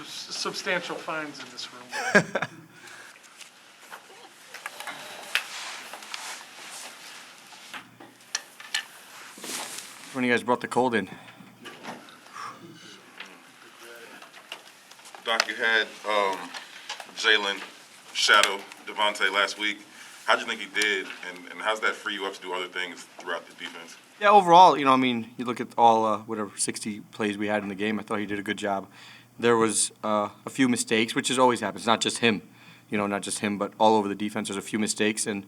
substantial fines in this room. When you guys brought the cold in. Doc, you had Jalen shadow Devontae last week. How do you think he did, and how's that free you up to do other things throughout the defense? Yeah, overall, you you look at all, whatever, 60 plays we had in the game, I thought he did a good job. There was a few mistakes, which is always happens, not just him, not just him, but all over the defense, there's a few mistakes, and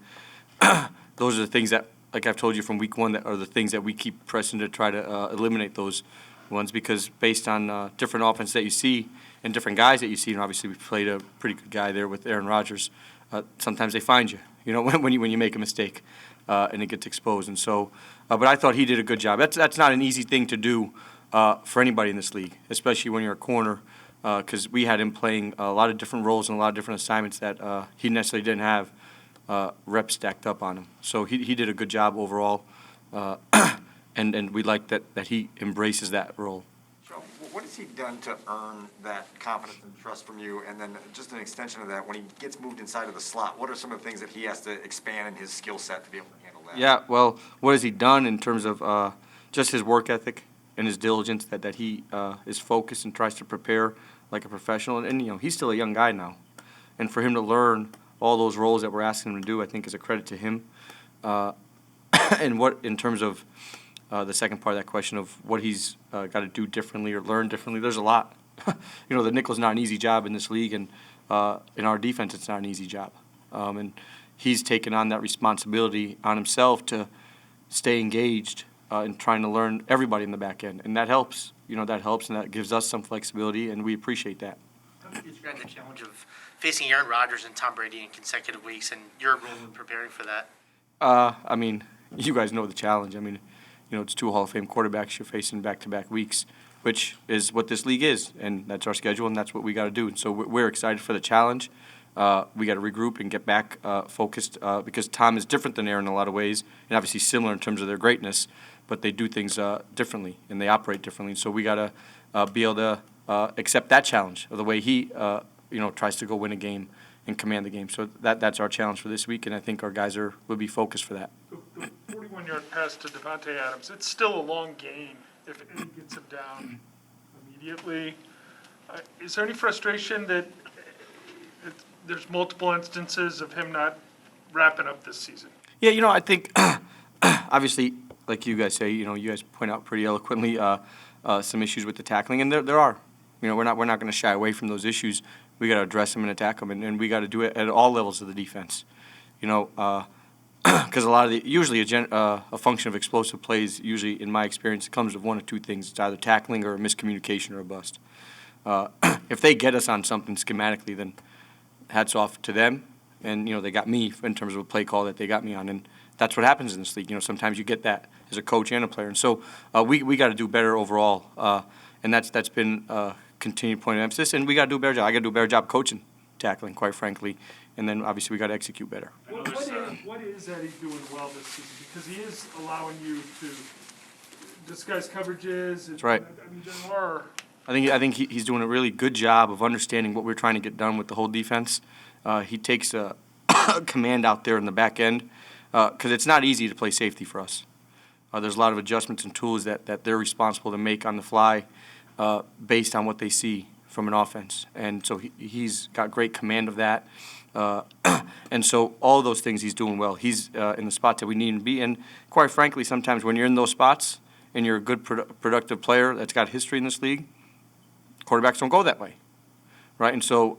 those are the things that, like I've told you from week one, that are the things that we keep pressing to try to eliminate those ones, because based on different offense that you see and different guys that you see, and obviously we played a pretty good guy there with Aaron Rodgers, sometimes they find you, when you make a mistake and it gets exposed. And so, but I thought he did a good job. That's not an easy thing to do for anybody in this league, especially when you're a corner, because we had him playing a lot of different roles and a lot of different assignments that he necessarily didn't have reps stacked up on him. So he did a good job overall, and we like that he embraces that role. So what has he done to earn that confidence and trust from you? And then just an extension of that, when he gets moved inside of the slot, what are some of the things that he has to expand in his skill set to be able to handle that? Yeah, well, what has he done in terms of just his work ethic and his diligence, that he is focused and tries to prepare like a professional? And he's still a young guy now. And for him to learn all those roles that we're asking him to do, I think is a credit to him. And what, in terms of the second part of that question of what he's got to do differently or learn differently, there's a lot. The nickel's not an easy job in this league, and in our defense, it's not an easy job. And he's taken on that responsibility on himself to stay engaged in trying to learn everybody in the back end, and that helps. That helps, and that gives us some flexibility, and we appreciate that. How do you describe the challenge of facing Aaron Rodgers and Tom Brady in consecutive weeks, and your role in preparing for that? You guys know the challenge. It's two Hall of Fame quarterbacks you're facing back-to-back weeks, which is what this league is, and that's our schedule, and that's what we got to do. And so we're excited for the challenge. We got to regroup and get back focused because Tom is different than Aaron in a lot of ways, and obviously similar in terms of their greatness, but they do things differently and they operate differently. And so we got to be able to accept that challenge of the way he tries to go win a game and command the game. So that's our challenge for this week, and I think our guys will be focused for that. The 41-yard pass to Devontae Adams, it's still a long gain if it gets him down immediately. Is there any frustration that there's multiple instances of him not wrapping up this season? Yeah, I think obviously, like you guys say, you guys point out pretty eloquently some issues with the tackling, and there are. We're not going to shy away from those issues. We got to address them and attack them, and we got to do it at all levels of the defense. Because a lot of usually a function of explosive plays, usually in my experience, comes with one of two things: it's either tackling or a miscommunication or a bust. If they get us on something schematically, then hats off to them, and they got me in terms of a play call that they got me on, and that's what happens in this league. Sometimes you get that as a coach and a player, and so we got to do better overall, and that's been a continued point of emphasis, and we got to do a better job. I got to do a better job coaching tackling, quite frankly, and then obviously we got to execute better. What is that he's doing well this season? Because he is allowing you to disguise coverages. That's right. There are. I think he's doing a really good job of understanding what we're trying to get done with the whole defense. He takes a command out there in the back end because it's not easy to play safety for us. There's a lot of adjustments and tools that they're responsible to make on the fly based on what they see from an offense. And so he's got great command of that. And so all those things he's doing well. He's in the spots that we need him to be. And quite frankly, sometimes when you're in those spots and you're a good productive player that's got history in this league, quarterbacks don't go that way, right? And so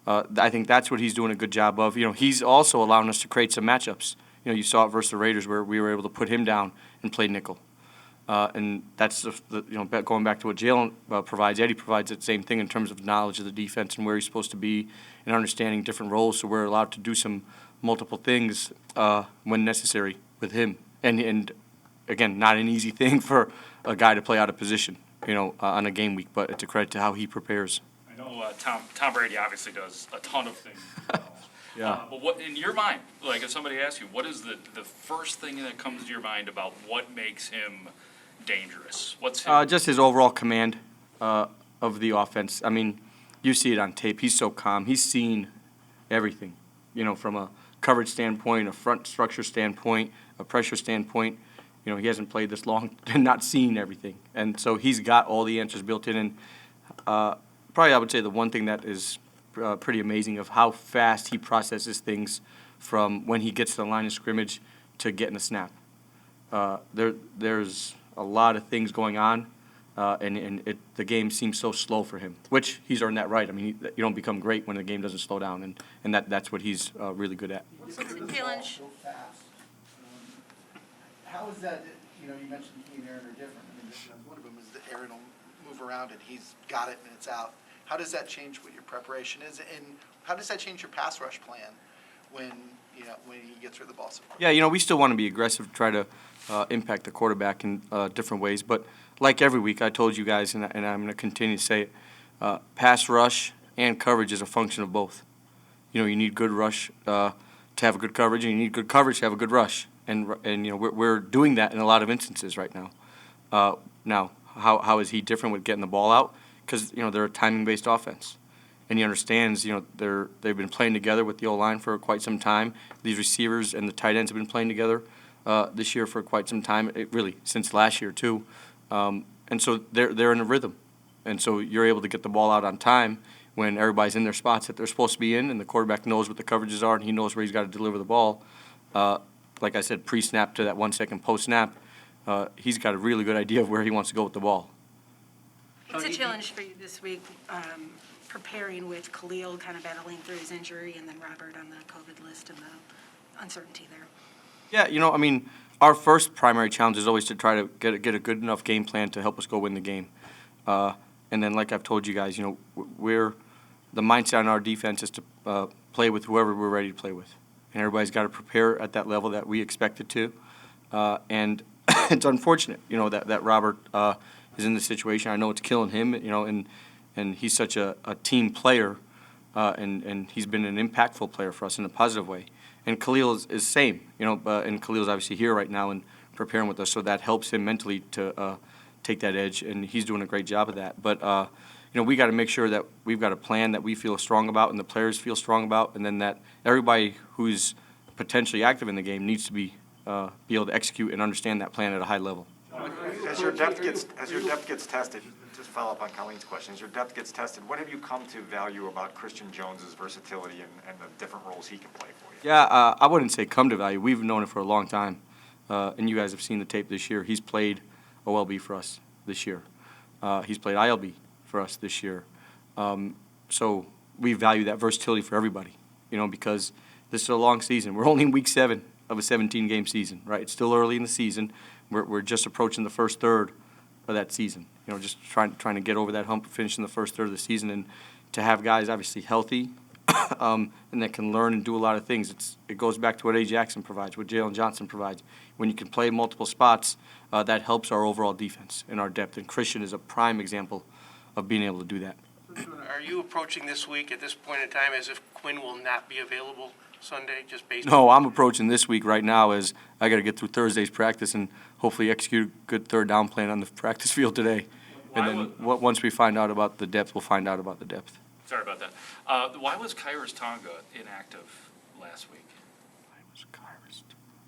I think that's what he's doing a good job of. He's also allowing us to create some matchups. You saw it versus the Raiders where we were able to put him down and play nickel. And that's going back to what Jalen provides. Eddie provides that same thing in terms of knowledge of the defense and where he's supposed to be and understanding different roles. So we're allowed to do some multiple things when necessary with him. And again, not an easy thing for a guy to play out of position, on a game week. But it's a credit to how he prepares. I know Tom Brady obviously does a ton of things. Yeah. But what, in your mind, like if somebody asks you, what is the first thing that comes to your mind about what makes him dangerous? What's his just his overall command of the offense. I mean, you see it on tape. He's so calm. He's seen everything, from a coverage standpoint, a front structure standpoint, a pressure standpoint. He hasn't played this long and not seen everything. And so he's got all the answers built in. And probably I would say the one thing that is pretty amazing of how fast he processes things from when he gets to the line of scrimmage to getting a snap. There's a lot of things going on, and the game seems so slow for him, which he's earned that right. I mean, you don't become great when the game doesn't slow down, and that's what he's really good at. What's the challenge? So fast. How is that, you mentioned he and Aaron are different. I mean, one of them is that Aaron will move around and he's got it and it's out. How does that change what your preparation is? And how does that change your pass rush plan when he gets rid of the ball so quickly? Yeah, we still want to be aggressive, try to impact the quarterback in different ways. But like every week, I told you guys, and I'm going to continue to say it, pass rush and coverage is a function of both. You need good rush to have a good coverage, and you need good coverage to have a good rush. And we're doing that in a lot of instances right now. Now, how is he different with getting the ball out? Because they're a timing-based offense, and he understands. They've been playing together with the O-line for quite some time. These receivers and the tight ends have been playing together this year for quite some time. Really since last year too, and so they're in a rhythm, and so you're able to get the ball out on time when everybody's in their spots that they're supposed to be in, and the quarterback knows what the coverages are, and he knows where he's got to deliver the ball. Like I said, pre-snap to that 1 second post-snap, he's got a really good idea of where he wants to go with the ball. What's a challenge for you this week, preparing with Khalil kind of battling through his injury and then Robert on the COVID list and the uncertainty there? Yeah, I mean, our first primary challenge is always to try to get a good enough game plan to help us go win the game. And then, like I've told you guys, the mindset on our defense is to play with whoever we're ready to play with. And everybody's got to prepare at that level that we expect it to. And it's unfortunate, that Robert is in this situation. I know it's killing him, and he's such a team player, and he's been an impactful player for us in a positive way. And Khalil is same, and Khalil's obviously here right now and preparing with us, so that helps him mentally to take that edge, and he's doing a great job of that. But we got to make sure that we've got a plan that we feel strong about and the players feel strong about, and then that everybody who's potentially active in the game needs to be able to execute and understand that plan at a high level. As your depth gets tested, just follow up on Colleen's question, as your depth gets tested, what have you come to value about Christian Jones's versatility and the different roles he can play for you? Yeah, I wouldn't say come to value. We've known it for a long time, and you guys have seen the tape this year. He's played OLB for us this year. He's played ILB for us this year. So we value that versatility for everybody, because this is a long season. We're only in week 7 of a 17-game season, right? It's still early in the season. We're just approaching the first third of that season. Just trying to get over that hump, finishing the first third of the season, and to have guys obviously healthy and that can learn and do a lot of things. It goes back to what A. Jackson provides, what Jalen Johnson provides. When you can play multiple spots, that helps our overall defense and our depth. And Christian is a prime example of being able to do that. Are you approaching this week at this point in time as if Quinn will not be available Sunday, just based on? No, I'm approaching this week right now as I got to get through Thursday's practice and hopefully execute a good third down plan on the practice field today. And then once we find out about the depth, we'll find out about the depth. Sorry about that. Why was Kairos Tonga inactive last week?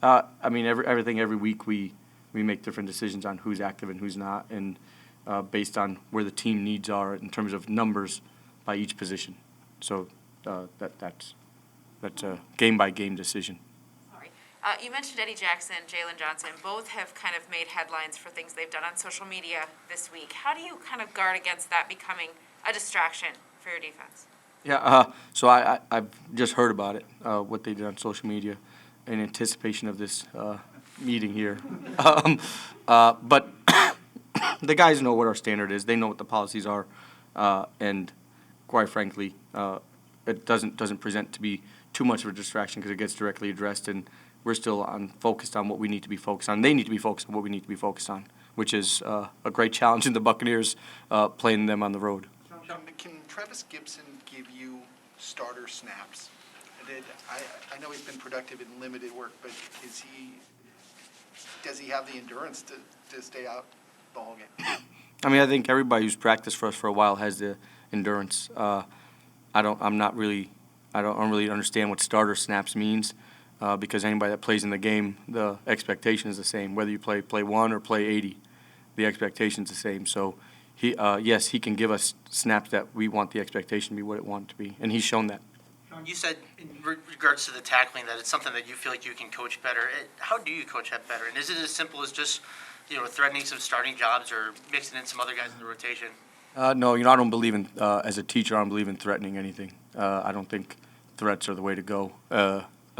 I mean, every week we make different decisions on who's active and who's not, and based on where the team needs are in terms of numbers by each position. So that's a game-by-game decision. All right. You mentioned Eddie Jackson, Jalen Johnson. Both have kind of made headlines for things they've done on social media this week. How do you kind of guard against that becoming a distraction for your defense? Yeah, so I've just heard about it, what they did on social media in anticipation of this meeting here. But the guys know what our standard is. They know what the policies are, and quite frankly, it doesn't present to be too much of a distraction because it gets directly addressed, and we're still focused on what we need to be focused on. They need to be focused on what we need to be focused on, which is a great challenge in the Buccaneers playing them on the road. Can Travis Gibson give you starter snaps? I know he's been productive in limited work, but does he have the endurance to stay out the whole game? I mean, I think everybody who's practiced for us for a while has the endurance. I don't really understand what starter snaps means, because anybody that plays in the game, the expectation is the same. Whether you play 1 or play 80, the expectation's the same. So yes, he can give us snaps that we want the expectation to be what it wanted to be, and he's shown that. You said in regards to the tackling that it's something that you feel like you can coach better. How do you coach that better? And is it as simple as just, threatening some starting jobs or mixing in some other guys in the rotation? No, I don't believe in, as a teacher, I don't believe in threatening anything. I don't think threats are the way to go,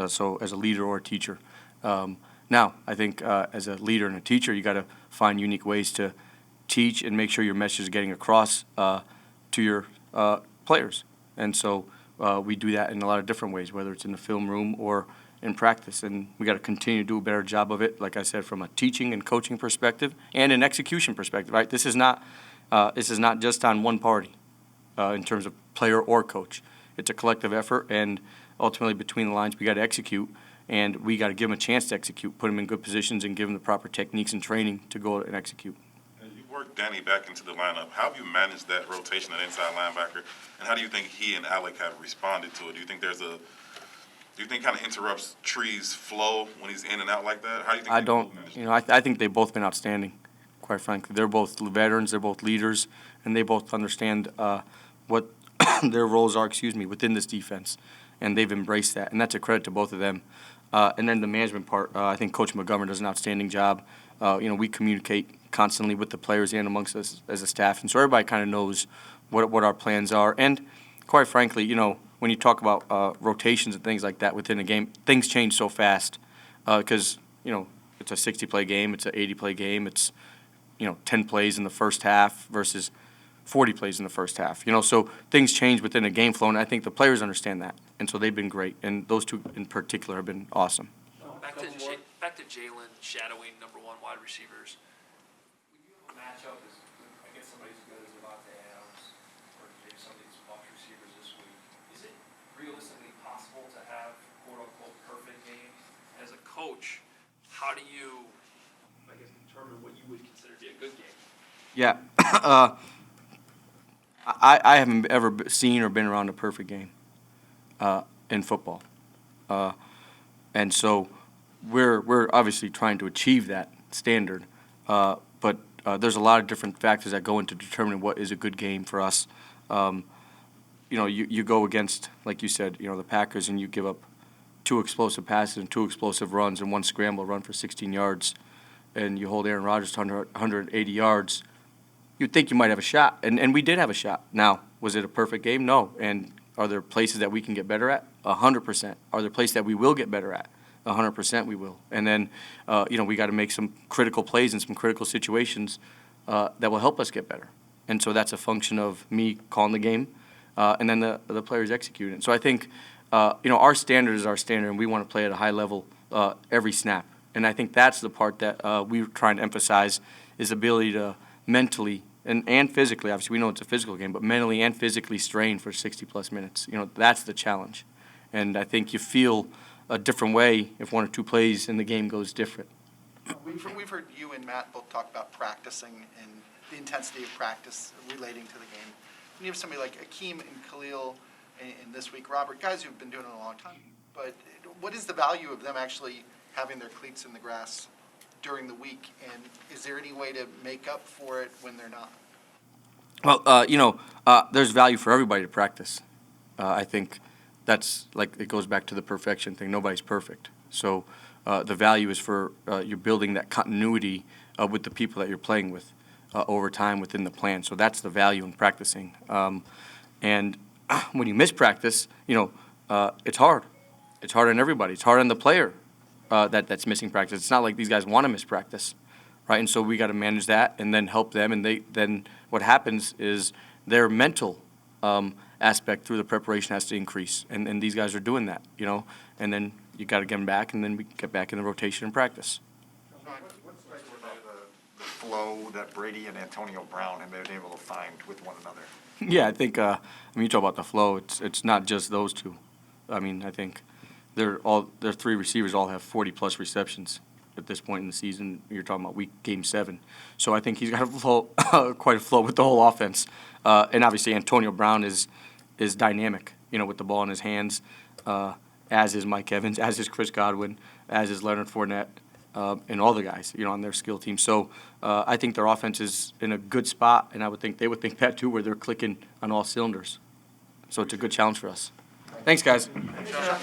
so as a leader or a teacher. Now, I think as a leader and a teacher, you got to find unique ways to teach and make sure your message is getting across to your players. And so we do that in a lot of different ways, whether it's in the film room or in practice. And we got to continue to do a better job of it, like I said, from a teaching and coaching perspective and an execution perspective, right? This is not just on one party in terms of player or coach. It's a collective effort, and ultimately between the lines we got to execute, and we got to give them a chance to execute, put them in good positions, and give them the proper techniques and training to go and execute. You worked Danny back into the lineup. How have you managed that rotation at inside linebacker, and how do you think he and Alec have responded to it? Do you think kind of interrupts Tree's flow when he's in and out like that? How do you think? I don't. I think they've both been outstanding. Quite frankly, they're both veterans. They're both leaders, and they both understand what their roles are. Within this defense, and they've embraced that, and that's a credit to both of them. And then the management part, I think Coach McGovern does an outstanding job. We communicate constantly with the players and amongst us as a staff, and so everybody kind of knows what our plans are. And quite frankly, when you talk about rotations and things like that within a game, things change so fast because it's a 60-play game, it's an 80-play game, it's 10 plays in the first half versus 40 plays in the first half. So things change within a game flow, and I think the players understand that, and so they've been great. And those two in particular have been awesome. Back to Jalen shadowing number 1 wide receivers. When you have a matchup against somebody as good as Devontae Adams or maybe some of these box receivers this week, is it realistically possible to have quote-unquote perfect games? As a coach, how do you, determine what you would consider to be a good game? Yeah. I haven't ever seen or been around a perfect game in football. And so we're obviously trying to achieve that standard, but there's a lot of different factors that go into determining what is a good game for us. You go against, like you said, the Packers, and you give up 2 explosive passes and 2 explosive runs and 1 scramble run for 16 yards, and you hold Aaron Rodgers to 180 yards, you'd think you might have a shot. And we did have a shot. Now, was it a perfect game? No. And are there places that we can get better at? 100%. Are there places that we will get better at? 100% we will. And then, we got to make some critical plays in some critical situations that will help us get better. And so that's a function of me calling the game and then the players executing it. So I think, our standard is our standard, and we want to play at a high level every snap. And I think that's the part that we're trying to emphasize is ability to mentally and physically, obviously we know it's a physical game, but mentally and physically strain for 60-plus minutes. That's the challenge. And I think you feel a different way if 1 or 2 plays in the game goes different. We've heard you and Matt both talk about practicing and the intensity of practice relating to the game. When you have somebody like Akeem and Khalil and this week Robert, guys who've been doing it a long time, but what is the value of them actually having their cleats in the grass during the week, and is there any way to make up for it when they're not? Well, there's value for everybody to practice. I think that's it goes back to the perfection thing. Nobody's perfect. So the value is for you're building that continuity with the people that you're playing with over time within the plan. So that's the value in practicing. And when you miss practice, it's hard. It's hard on everybody. It's hard on the player. That's missing practice. It's not like these guys want to miss practice, right? And so we got to manage that and then help them. And then what happens is their mental aspect through the preparation has to increase. And these guys are doing that, And then you got to get them back, and then we get back in the rotation and practice. What's special about the flow that Brady and Antonio Brown have been able to find with one another? Yeah, I think, you talk about the flow, it's not just those two. I think their 3 receivers all have 40-plus receptions. at this point in the season. You're talking about game 7. So I think he's got a flow, quite a flow with the whole offense. And obviously Antonio Brown is dynamic, with the ball in his hands, as is Mike Evans, as is Chris Godwin, as is Leonard Fournette, and all the guys, on their skill team. So I think their offense is in a good spot, and I would think they would think that too, where they're clicking on all cylinders. So it's a good challenge for us. Thanks, guys. Thanks, Josh.